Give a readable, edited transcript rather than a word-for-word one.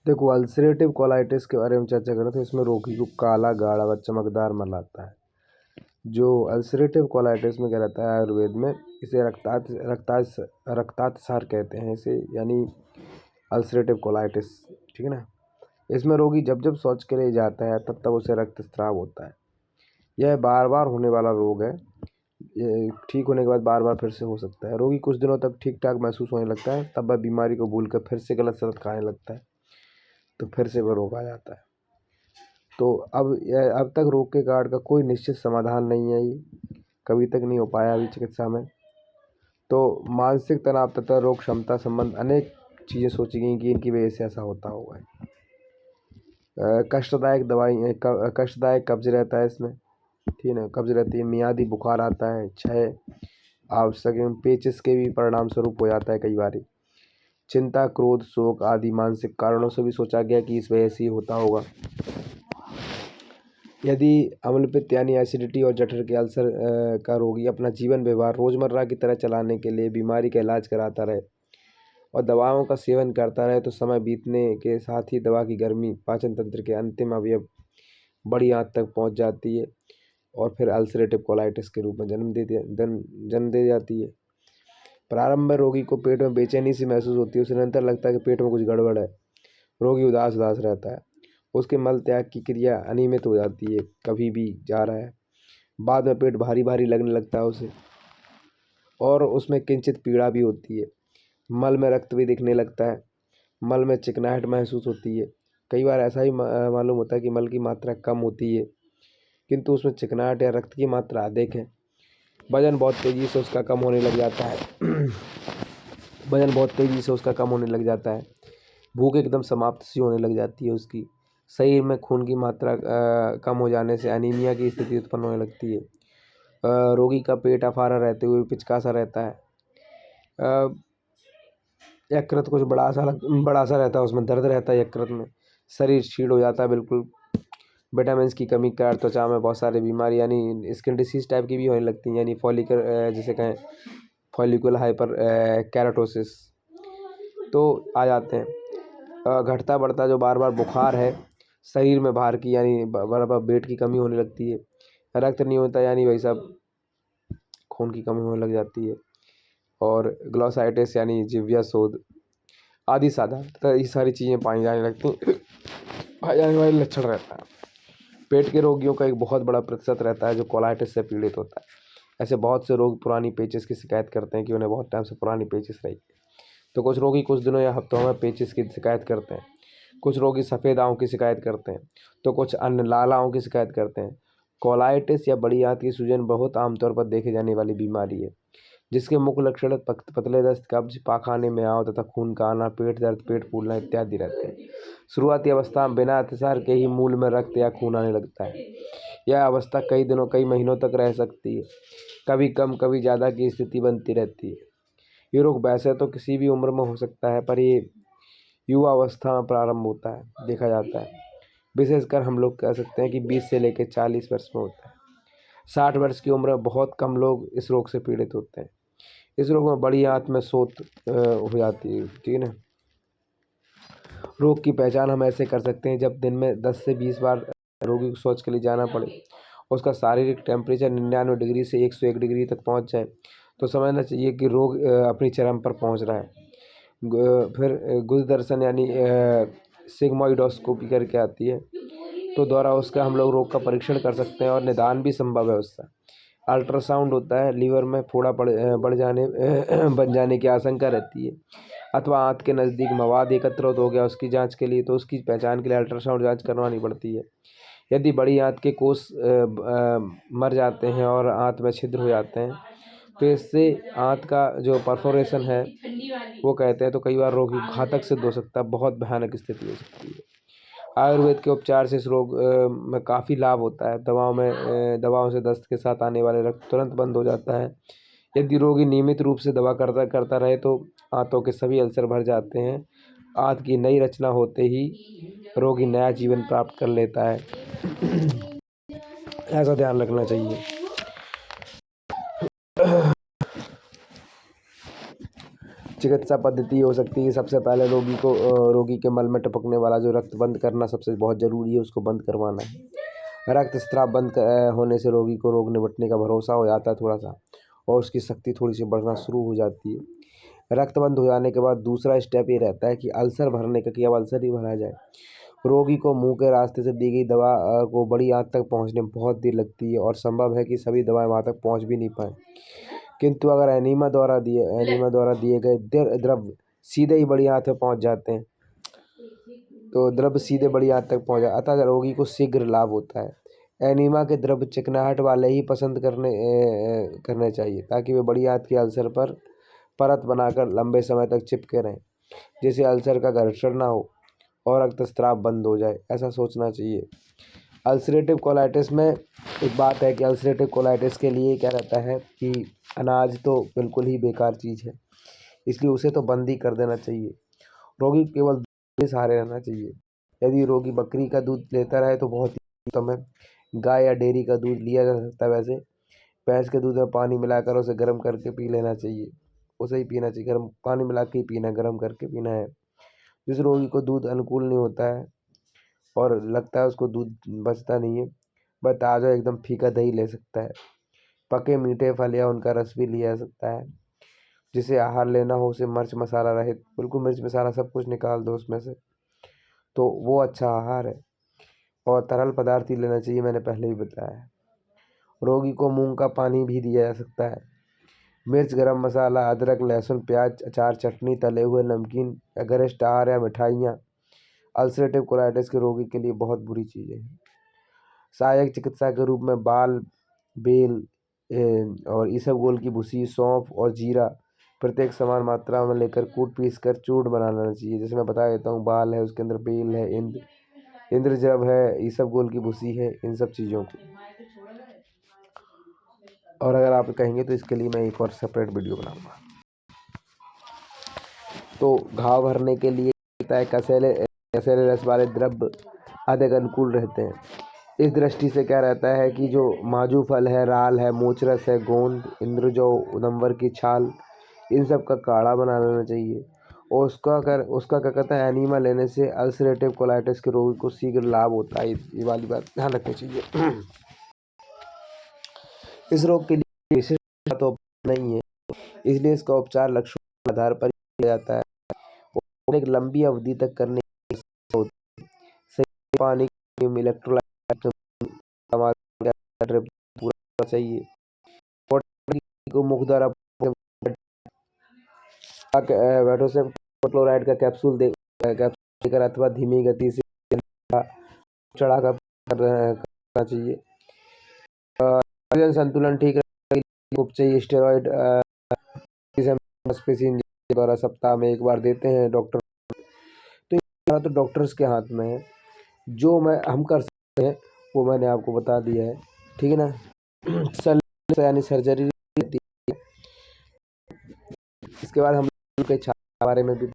देखो, ulcerative colitis के बारे में चर्चा करें तो इसमें रोगी को काला, गाढ़ा व चमकदार मल आता है। जो अल्सरेटिव कोलाइटिस में क्या रहता है, आयुर्वेद में इसे रक्तातिसार कहते हैं इसे, यानी अल्सरेटिव कोलाइटिस। ठीक है ना। इसमें रोगी जब जब शौच के लिए जाता है तब तब उसे रक्तस्राव होता है। यह बार बार होने वाला रोग है। ये ठीक होने के बाद बार बार फिर से हो सकता है। रोगी कुछ दिनों तक ठीक ठाक महसूस होने लगता है, तब वह बीमारी को भूलकर फिर से गलत शरत खाने लगता है, तो फिर से वह रोग आ जाता है। तो अब तक रोग के कारण का कोई निश्चित समाधान नहीं है, ये कभी तक नहीं हो पाया अभी चिकित्सा में। तो मानसिक तनाव तथा रोग क्षमता संबंध अनेक चीज़ें सोची गई कि इनकी वजह से ऐसा होता होगा। कष्टदायक कब्ज रहता है इसमें। ठीक है ना। कब्ज रहती है, मियादी बुखार आता है, क्षय आवश्यक एवं पेचिश के भी परिणाम स्वरूप हो जाता है कई बार। चिंता, क्रोध, शोक आदि मानसिक कारणों से भी सोचा गया कि इस वजह से ही होता होगा। यदि अम्लपित्त यानी एसिडिटी और जठर के अल्सर का रोगी अपना जीवन व्यवहार रोजमर्रा की तरह चलाने के लिए बीमारी का इलाज कराता रहे और दवाओं का सेवन करता रहे, तो समय बीतने के साथ ही दवा की गर्मी पाचन तंत्र के अंतिम अवयव बड़ी आंत तक पहुंच जाती है और फिर अल्सरेटिव कोलाइटिस के रूप में जन्म दे जाती है। प्रारंभ में रोगी को पेट में बेचैनी सी महसूस होती है, उसे निरंतर लगता है कि पेट में कुछ गड़बड़ है। रोगी उदास उदास रहता है, उसके मल त्याग की क्रिया अनियमित हो जाती है, कभी भी जा रहा है। बाद में पेट भारी भारी लगने लगता है उसे, और उसमें किंचित पीड़ा भी होती है। मल में रक्त भी दिखने लगता है, मल में चिकनाहट महसूस होती है। कई बार ऐसा ही मालूम होता है कि मल की मात्रा कम होती है किंतु उसमें चिकनाहट या रक्त की मात्रा अधिक है। वजन बहुत तेज़ी से उसका कम होने लग जाता है वजन बहुत तेज़ी से उसका कम होने लग जाता है। भूख एकदम समाप्त सी होने लग जाती है उसकी। शरीर में खून की मात्रा कम हो जाने से अनीमिया की स्थिति उत्पन्न होने लगती है। रोगी का पेट अफारा रहते हुए पिचका सा रहता है। यकृत कुछ बड़ा सा रहता है, उसमें दर्द रहता है यकृत में। शरीर क्षीण हो जाता है बिल्कुल। विटामिन की कमी के कारण त्वचा में बहुत सारी बीमारी यानी स्किन डिसीज टाइप की भी होने लगती हैं, यानी जिसे कहें फॉलिकुलर हाइपर कैराटोसिस तो आ जाते हैं। घटता बढ़ता जो बार बार बुखार है, शरीर में भार की यानी बार बार वेट की कमी होने लगती है। रक्त नहीं होता यानी वही सब खून की कमी होने लग जाती है। और ग्लोसाइटिस यानी जिह्वा शोथ आदि साधारणतः ये सारी चीज़ें पाई जाने लगती हैं पाए जाने वाले लक्षण रहता है। पेट के रोगियों का एक बहुत बड़ा प्रतिशत रहता है जो कोलाइटिस से पीड़ित होता है। ऐसे बहुत से रोग पुरानी पेचिश की शिकायत करते हैं कि उन्हें बहुत टाइम से पुरानी पेचिश रही। तो कुछ रोगी कुछ दिनों या हफ्तों में पेचिश की शिकायत करते हैं। कुछ रोगी सफ़ेद आंखों की शिकायत करते हैं, तो कुछ अन्य लाल आंखों की शिकायत करते हैं। कोलाइटिस या बड़ी आंत की सूजन बहुत आमतौर पर देखी जाने वाली बीमारी है, जिसके मुख्य लक्षण पतले दस्त, कब्ज, पाखाने में आव तथा खून का आना, पेट दर्द, पेट फूलना इत्यादि रहते हैं। शुरुआती अवस्था में बिना अतिसार के ही मूल में रक्त या खून आने लगता है। यह अवस्था कई दिनों कई महीनों तक रह सकती है, कभी कम कभी ज़्यादा की स्थिति बनती रहती है। ये रोग वैसे तो किसी भी उम्र में हो सकता है, पर ये युवा अवस्था में प्रारंभ होता है, देखा जाता है। विशेषकर हम लोग कह सकते हैं कि 20 से लेकर 40 वर्ष में होता है। 60 वर्ष की उम्र में बहुत कम लोग इस रोग से पीड़ित होते हैं। इस रोग में बड़ी आंत में शोथ हो जाती है। ठीक है ना। रोग की पहचान हम ऐसे कर सकते हैं, जब दिन में 10 से 20 बार रोगी को शौच के लिए जाना पड़े, उसका शारीरिक टेम्परेचर 99 डिग्री से 101 डिग्री तक पहुंच जाए, तो समझना चाहिए कि रोग अपनी चरम पर पहुंच रहा है। फिर गुद दर्शन यानी सिग्मोइडोस्कोपी करके आती है, तो द्वारा उसका हम लोग रोग का परीक्षण कर सकते हैं और निदान भी संभव है उससे। अल्ट्रासाउंड होता है, लीवर में फोड़ा बढ़ जाने बन जाने की आशंका रहती है, अथवा आंत के नज़दीक मवाद एकत्रित हो गया उसकी जांच के लिए, तो उसकी पहचान के लिए अल्ट्रासाउंड जांच करवानी पड़ती है। यदि बड़ी आंत के कोष मर जाते हैं और आंत में छिद्र हो जाते हैं, तो इससे आंत का जो परफोरेशन है वो कहते हैं, तो कई बार रोगी घातक सिद्ध हो सकता है, बहुत भयानक स्थिति हो सकती है। आयुर्वेद के उपचार से इस रोग में काफ़ी लाभ होता है। दवाओं से दस्त के साथ आने वाले रक्त तुरंत बंद हो जाता है। यदि रोगी नियमित रूप से दवा करता रहे तो आंतों के सभी अल्सर भर जाते हैं। आंत की नई रचना होते ही रोगी नया जीवन प्राप्त कर लेता है। ऐसा ध्यान रखना चाहिए। चिकित्सा पद्धति हो सकती है। सबसे पहले रोगी के मल में टपकने वाला जो रक्त बंद करना सबसे बहुत ज़रूरी है, उसको बंद करवाना है। रक्तस्राव बंद होने से रोगी को रोग निपटने का भरोसा हो जाता है थोड़ा सा, और उसकी शक्ति थोड़ी सी बढ़ना शुरू हो जाती है। रक्त बंद हो जाने के बाद दूसरा स्टेप ये रहता है कि अल्सर भरने का, कि अब अल्सर ही भरा जाए। रोगी को मुंह के रास्ते से दी गई दवा को बड़ी आंत तक पहुंचने में बहुत देर लगती है, और संभव है कि सभी दवाएं वहां तक पहुंच भी नहीं पाएँ। किंतु अगर एनीमा द्वारा दिए गए द्रव्य सीधे ही बड़ी आंत में पहुंच जाते हैं, तो द्रव्य सीधे बड़ी आंत तक पहुंच जाता है, अतः रोगी को शीघ्र लाभ होता है। एनीमा के द्रव्य चिकनाहट वाले ही पसंद करने चाहिए, ताकि वे बड़ी आंत के अल्सर पर परत बनाकर लंबे समय तक चिपके रहें, जिससे अल्सर का घर्षण ना हो और रक्तस्राव बंद हो जाए। ऐसा सोचना चाहिए। अल्सरेटिव कोलाइटिस में एक बात है कि अल्सरेटिव कोलाइटिस के लिए क्या रहता है कि अनाज तो बिल्कुल ही बेकार चीज़ है, इसलिए उसे तो बंद ही कर देना चाहिए। रोगी को केवल दूध के सहारे रहना चाहिए। यदि रोगी बकरी का दूध लेता रहे तो बहुत ही उत्तम है। गाय या डेयरी का दूध लिया जा सकता है। वैसे भैंस के दूध में पानी मिलाकर उसे गर्म करके पी लेना चाहिए। उसे ही पीना चाहिए, गर्म पानी मिला के ही पीना, गर्म करके पीना है। जिस रोगी को दूध अनुकूल नहीं होता है और लगता है उसको दूध बचता नहीं है, वह ताज़ा एकदम फीका दही ले सकता है। पके मीठे फल या उनका रस भी लिया जा सकता है। जिसे आहार लेना हो उसे मिर्च मसाला रहित, बिल्कुल मिर्च मसाला सब कुछ निकाल दो उसमें से, तो वो अच्छा आहार है। और तरल पदार्थ ही लेना चाहिए, मैंने पहले ही बताया है। रोगी को मूंग का पानी भी दिया जा सकता है। मिर्च, गरम मसाला, अदरक, लहसुन, प्याज, अचार, चटनी, तले हुए नमकीन, गरिष्ठ आहार या मिठाइयाँ अल्सरेटिव कोलाइटिस के रोगी के लिए बहुत बुरी चीज़ें हैं। सहायक चिकित्सा के रूप में बेल और इसबगोल की भूसी, सौंफ और जीरा प्रत्येक समान मात्रा में लेकर पीस कर चूर्ण बना लेना चाहिए। जैसे मैं बता देता हूँ, बाल है, उसके अंदर बेल है, इंद्रजब है, इसबगोल की भूसी है, इन सब चीज़ों को। और अगर आप कहेंगे तो इसके लिए मैं एक और सेपरेट वीडियो बनाऊंगा। तो घाव भरने के लिए कसैले रस वाले द्रव्य अधिक अनुकूल रहते हैं। इस दृष्टि से क्या रहता है कि जो माजू फल है, राल है, मोचरस है, गोंद, इंद्रजौ, उदंबर की छाल, इन सब का काढ़ा बना लेना चाहिए। और उसका क्या कहते हैं, एनीमा लेने से अल्सरेटिव कोलाइटिस के रोगी को शीघ्र लाभ होता है। ये वाली बात ध्यान रखनी चाहिए। इस रोग के लिए विशिष्ट तो नहीं है, इसलिए इसका उपचार लक्षणों के आधार पर किया जाता है और एक लंबी अवधि तक करने की जरूरत होती है। सही पानी, इलेक्ट्रोलाइट पूरा चाहिए। को मुख द्वारा क्लोराइड का कैप्सूल देकर अथवा धीमी गति से चढ़ाकर करना चाहिए। संतुलन ठीक रखने चाहिए। स्टेरॉइड द्वारा सप्ताह में एक बार देते हैं डॉक्टर। तो डॉक्टर्स के हाथ में है, जो हम कर सकते हैं वो मैंने आपको बता दिया है, ठीक है ना। यानी सर्जरी। इसके बाद हम के बारे में भी